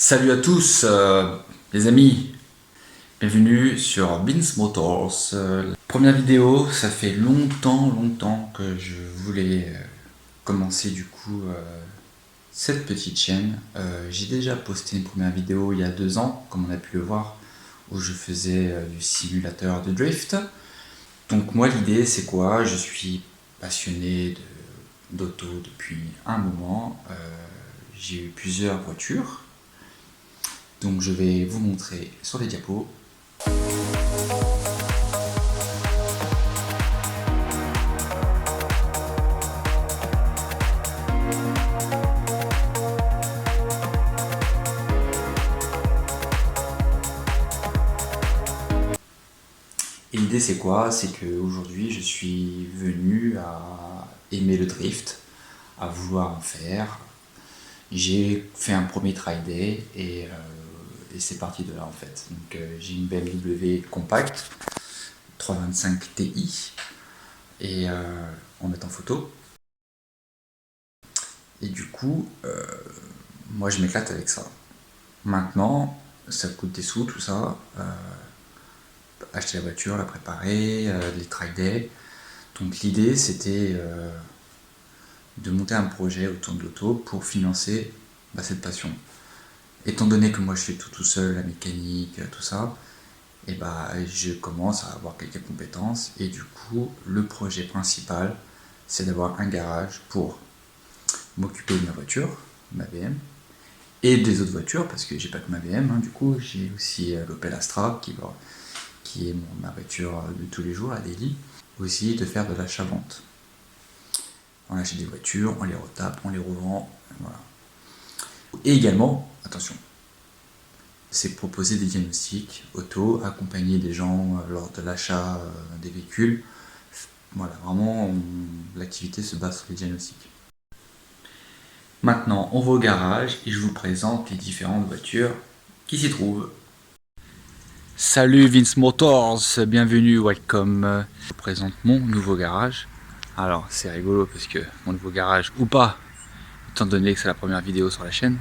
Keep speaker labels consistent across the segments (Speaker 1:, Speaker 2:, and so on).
Speaker 1: Salut à tous les amis, bienvenue sur Vince Motors. Première vidéo, ça fait longtemps que je voulais commencer du coup cette petite chaîne. J'ai déjà posté une première vidéo il y a 2 ans, comme on a pu le voir, où je faisais du simulateur de drift. Donc moi l'idée c'est quoi? Je suis passionné d'auto depuis un moment. J'ai eu plusieurs voitures. Donc je vais vous montrer sur les diapos. Et l'idée c'est quoi? C'est qu'aujourd'hui je suis venu à aimer le drift, à vouloir en faire. J'ai fait un premier try day et c'est parti de là en fait. Donc j'ai une BMW compacte 325 Ti et en mettant photo. Et du coup, moi je m'éclate avec ça. Maintenant, ça coûte des sous tout ça. Acheter la voiture, la préparer, les try days. Donc l'idée c'était de monter un projet autour de l'auto pour financer cette passion. Étant donné que moi je fais tout seul, la mécanique, tout ça, et je commence à avoir quelques compétences et du coup le projet principal c'est d'avoir un garage pour m'occuper de ma voiture, ma BM, et des autres voitures parce que j'ai pas que ma BM, du coup j'ai aussi l'Opel Astra qui est ma voiture de tous les jours, la daily, aussi de faire de l'achat-vente. On achète des voitures, on les retape, on les revend, voilà. Et également, attention, c'est proposer des diagnostics auto, accompagner des gens lors de l'achat des véhicules. Voilà, vraiment, l'activité se base sur les diagnostics. Maintenant, on va au garage et je vous présente les différentes voitures qui s'y trouvent. Salut Vince Motors, bienvenue, welcome. Je vous présente mon nouveau garage. Alors, c'est rigolo parce que mon nouveau garage ou pas, étant donné que c'est la première vidéo sur la chaîne.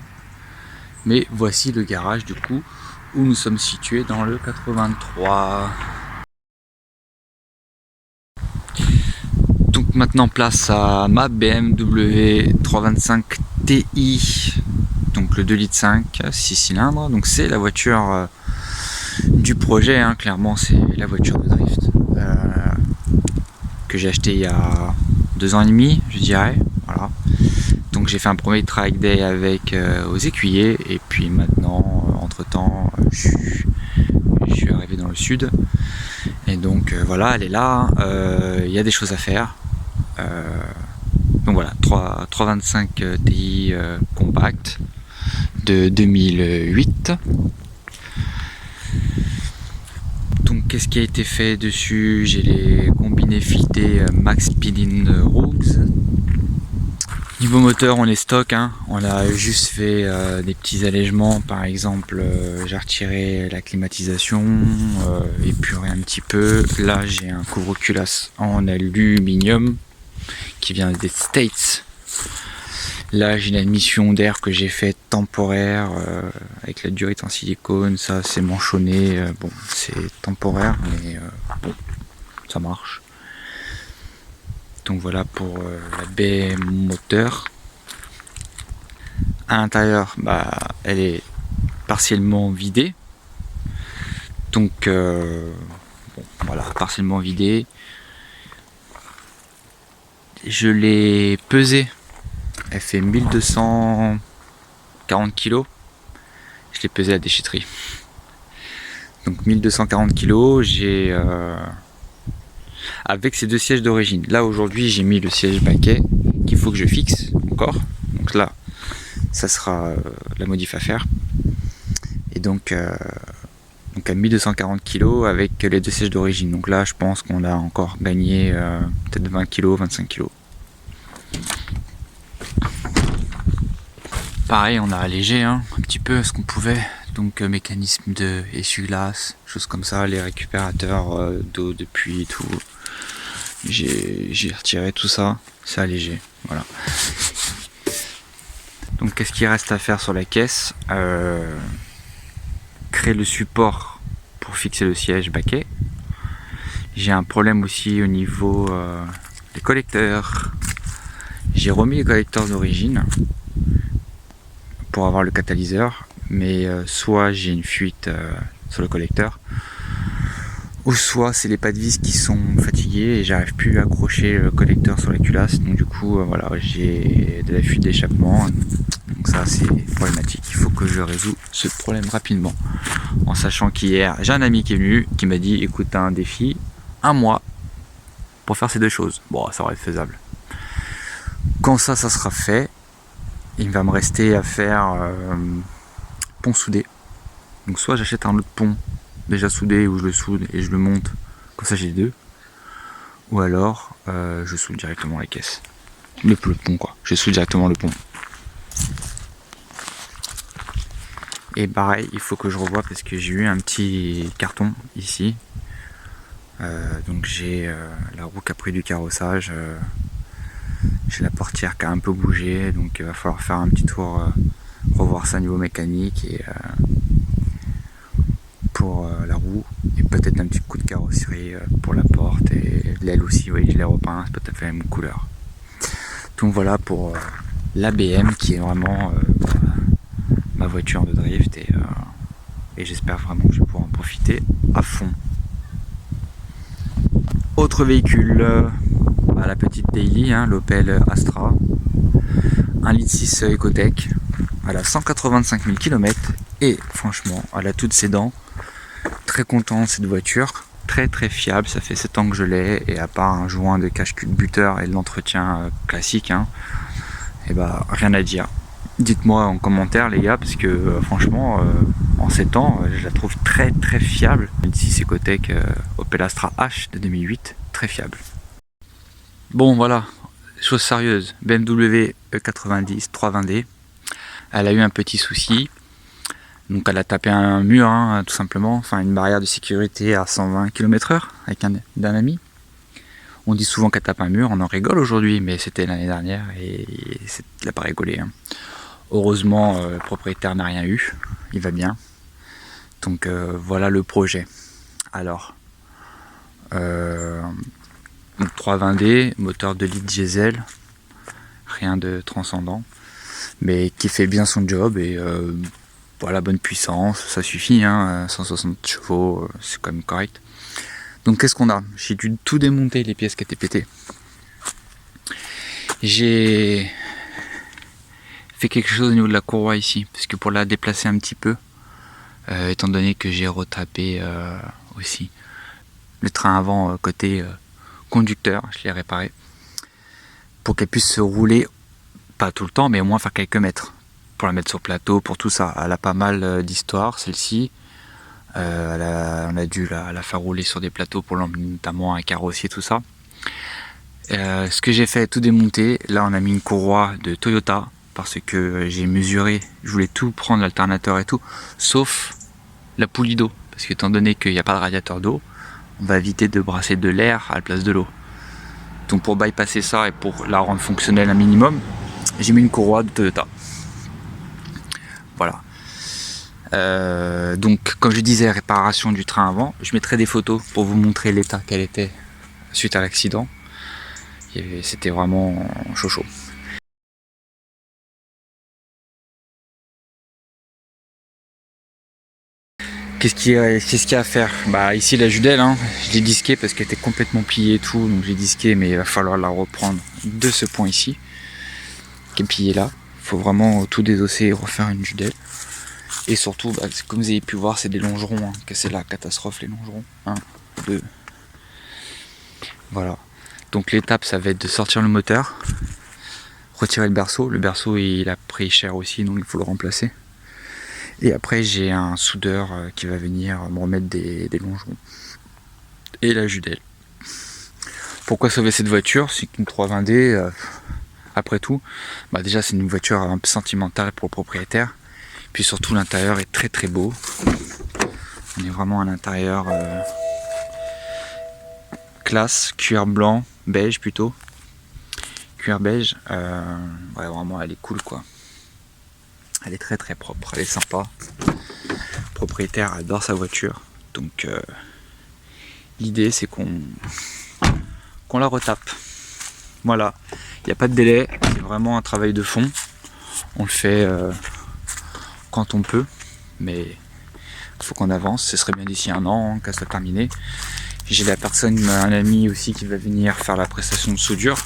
Speaker 1: Mais voici le garage du coup où nous sommes situés dans le 83. Donc maintenant place à ma BMW 325 Ti, donc le 2,5 litres 6 cylindres. Donc c'est la voiture du projet, clairement c'est la voiture de drift que j'ai acheté il y a 2 ans et demi, je dirais. Voilà. Donc j'ai fait un premier track day avec aux écuyers et puis maintenant entre temps je suis arrivé dans le sud et donc voilà, elle est là, il y a des choses à faire. Donc voilà, 325 Ti compact de 2008. Donc qu'est-ce qui a été fait dessus? J'ai les combinés filetés Max Speedin Rogues. Niveau moteur, on est stock, on a juste fait des petits allègements. Par exemple, j'ai retiré la climatisation, épuré un petit peu. Là, j'ai un couvre-culasse en aluminium qui vient des States. Là, j'ai une admission d'air que j'ai fait temporaire avec la durite en silicone. Ça, c'est manchonné. Bon, c'est temporaire, mais bon, ça marche. Donc voilà pour la baie moteur. À l'intérieur, elle est partiellement vidée. Donc bon, voilà, partiellement vidée. Je l'ai pesée. Elle fait 1240 kg. Je l'ai pesée à la déchetterie. Donc 1240 kg, j'ai avec ces 2 sièges d'origine. Là aujourd'hui j'ai mis le siège baquet qu'il faut que je fixe encore. Donc là ça sera la modif à faire. Et donc à 1240 kg avec les 2 sièges d'origine. Donc là je pense qu'on a encore gagné peut-être 20 kg, 25 kg. Pareil, on a allégé un petit peu ce qu'on pouvait. Donc mécanisme de essuie-glace, choses comme ça, les récupérateurs d'eau de pluie et tout. J'ai retiré tout ça, c'est allégé, voilà. Donc qu'est-ce qu'il reste à faire sur la caisse? Créer le support pour fixer le siège baquet. J'ai un problème aussi au niveau des collecteurs. J'ai remis les collecteurs d'origine pour avoir le catalyseur, mais soit j'ai une fuite sur le collecteur, ou soit c'est les pas de vis qui sont fatigués et j'arrive plus à accrocher le collecteur sur la culasse. Donc du coup voilà, j'ai de la fuite d'échappement. Donc ça c'est problématique. Il faut que je résoudre ce problème rapidement. En sachant qu'hier j'ai un ami qui est venu qui m'a dit écoute, t'as un défi, un mois pour faire ces deux choses. Bon, ça va être faisable. Quand ça sera fait, il va me rester à faire pont soudé. Donc soit j'achète un autre pont déjà soudé où je le soude et je le monte, comme ça j'ai les deux. Ou alors je soude directement la caisse. Le pont quoi, je soude directement le pont. Et pareil, il faut que je revoie parce que j'ai eu un petit carton ici. Donc j'ai la roue qui a pris du carrossage. J'ai la portière qui a un peu bougé, donc il va falloir faire un petit tour, revoir ça niveau mécanique et pour la roue et peut-être un petit coup de carrosserie pour la porte et l'aile aussi. Oui, je l'ai repeint, c'est pas tout à fait la même couleur. Donc voilà pour l'ABM qui est vraiment ma voiture de drift et j'espère vraiment que je vais pouvoir en profiter à fond. Autre véhicule, la petite Daily, l'Opel Astra, 1,6 litre Ecotec, elle a 185 000 km et franchement elle a toutes ses dents. Très content de cette voiture, très fiable, ça fait 7 ans que je l'ai et à part un joint de cache-buteur et de l'entretien classique, et bah rien à dire. Dites-moi en commentaire les gars, parce que franchement en 7 ans je la trouve très fiable. 1,6 Ecotec Opel Astra H de 2008, très fiable. Bon voilà, chose sérieuse, BMW E90 320D, elle a eu un petit souci, donc elle a tapé un mur tout simplement, enfin une barrière de sécurité à 120 km/h avec d'un ami. On dit souvent qu'elle tape un mur, on en rigole aujourd'hui, mais c'était l'année dernière et il n'a pas rigolé. Heureusement le propriétaire n'a rien eu, il va bien. Donc voilà le projet. Alors, donc 320D, moteur 2 litres diesel, rien de transcendant, mais qui fait bien son job et voilà, bonne puissance, ça suffit, 160 chevaux, c'est quand même correct. Donc qu'est-ce qu'on a? J'ai dû tout démonter, les pièces qui étaient pétées. J'ai fait quelque chose au niveau de la courroie ici, parce que pour la déplacer un petit peu, étant donné que j'ai retapé aussi le train avant côté conducteur, je l'ai réparé pour qu'elle puisse se rouler, pas tout le temps mais au moins faire quelques mètres, pour la mettre sur plateau, pour tout ça. Elle a pas mal d'histoire celle-ci, on a dû la faire rouler sur des plateaux pour l'emmener, notamment un carrossier, tout ça. Ce que j'ai fait, tout démonter, là on a mis une courroie de Toyota parce que j'ai mesuré, je voulais tout prendre, l'alternateur et tout, sauf la poulie d'eau, parce que étant donné qu'il n'y a pas de radiateur d'eau, on va éviter de brasser de l'air à la place de l'eau. Donc pour bypasser ça et pour la rendre fonctionnelle un minimum, j'ai mis une courroie de Toyota. Voilà. Donc comme je disais, réparation du train avant, je mettrai des photos pour vous montrer l'état qu'elle était suite à l'accident. C'était vraiment chaud. Qu'est-ce qu'il y a à faire? Bah ici la Judelle, je l'ai disquée parce qu'elle était complètement pliée et tout, donc j'ai disqué, mais il va falloir la reprendre de ce point ici, qui est plié là. Il faut vraiment tout désosser et refaire une Judelle. Et surtout, comme vous avez pu voir, c'est des longerons, que c'est la catastrophe les longerons. 1, 2. Voilà. Donc l'étape, ça va être de sortir le moteur, retirer le berceau. Le berceau il a pris cher aussi, donc il faut le remplacer. Et après j'ai un soudeur qui va venir me remettre des longerons. Et la Judelle. Pourquoi sauver cette voiture? C'est qu'une 320D, après tout, déjà c'est une voiture un peu sentimentale pour le propriétaire. Puis surtout l'intérieur est très beau. On est vraiment à l'intérieur classe, cuir blanc, beige plutôt. Cuir beige, ouais, vraiment elle est cool quoi. Elle est très très propre, elle est sympa. Le propriétaire adore sa voiture, donc l'idée c'est qu'on la retape. Voilà, il n'y a pas de délai, c'est vraiment un travail de fond. On le fait quand on peut, mais il faut qu'on avance. Ce serait bien d'ici 1 an qu'elle soit terminée. J'ai un ami aussi qui va venir faire la prestation de soudure.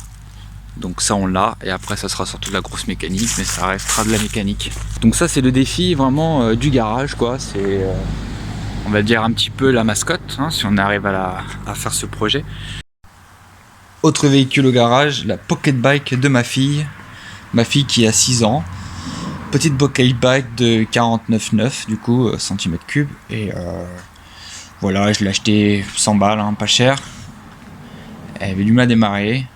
Speaker 1: Donc ça on l'a, et après ça sera surtout de la grosse mécanique, mais ça restera de la mécanique. Donc ça c'est le défi vraiment du garage quoi, c'est on va dire un petit peu la mascotte, hein, si on arrive à faire ce projet. Autre véhicule au garage, la pocket bike de ma fille qui a 6 ans. Petite pocket bike de 49,9 du coup centimètres cubes, et voilà, je l'ai acheté 100 balles, hein, pas cher. Elle avait du mal à démarrer.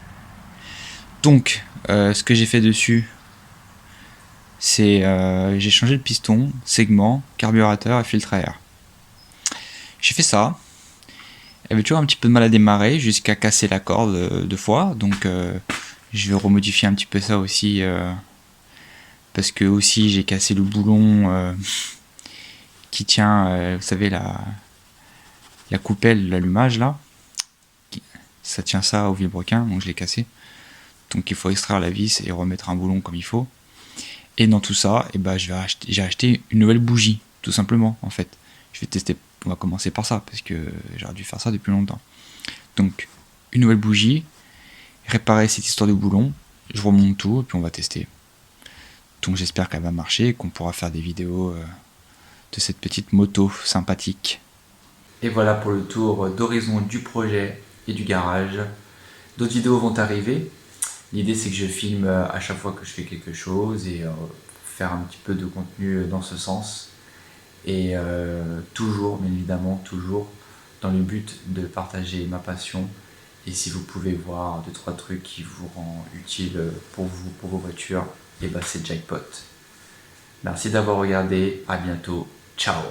Speaker 1: Donc ce que j'ai fait dessus, c'est j'ai changé le piston, segment, carburateur et filtre à air. J'ai fait ça. Elle avait toujours un petit peu de mal à démarrer jusqu'à casser la corde 2 fois. Donc je vais remodifier un petit peu ça aussi parce que aussi j'ai cassé le boulon qui tient, vous savez, la coupelle, l'allumage là. Ça tient ça au vilebrequin, donc je l'ai cassé. Donc il faut extraire la vis et remettre un boulon comme il faut. Et dans tout ça, j'ai acheté une nouvelle bougie, tout simplement en fait. Je vais tester, on va commencer par ça, parce que j'aurais dû faire ça depuis longtemps. Donc une nouvelle bougie, réparer cette histoire de boulon, je remonte tout et puis on va tester. Donc j'espère qu'elle va marcher et qu'on pourra faire des vidéos de cette petite moto sympathique. Et voilà pour le tour d'horizon du projet et du garage. D'autres vidéos vont arriver. L'idée c'est que je filme à chaque fois que je fais quelque chose et faire un petit peu de contenu dans ce sens. Et toujours, bien évidemment, toujours dans le but de partager ma passion. Et si vous pouvez voir 2-3 trucs qui vous rendent utile pour vous, pour vos voitures, et bah c'est jackpot. Merci d'avoir regardé, à bientôt, ciao.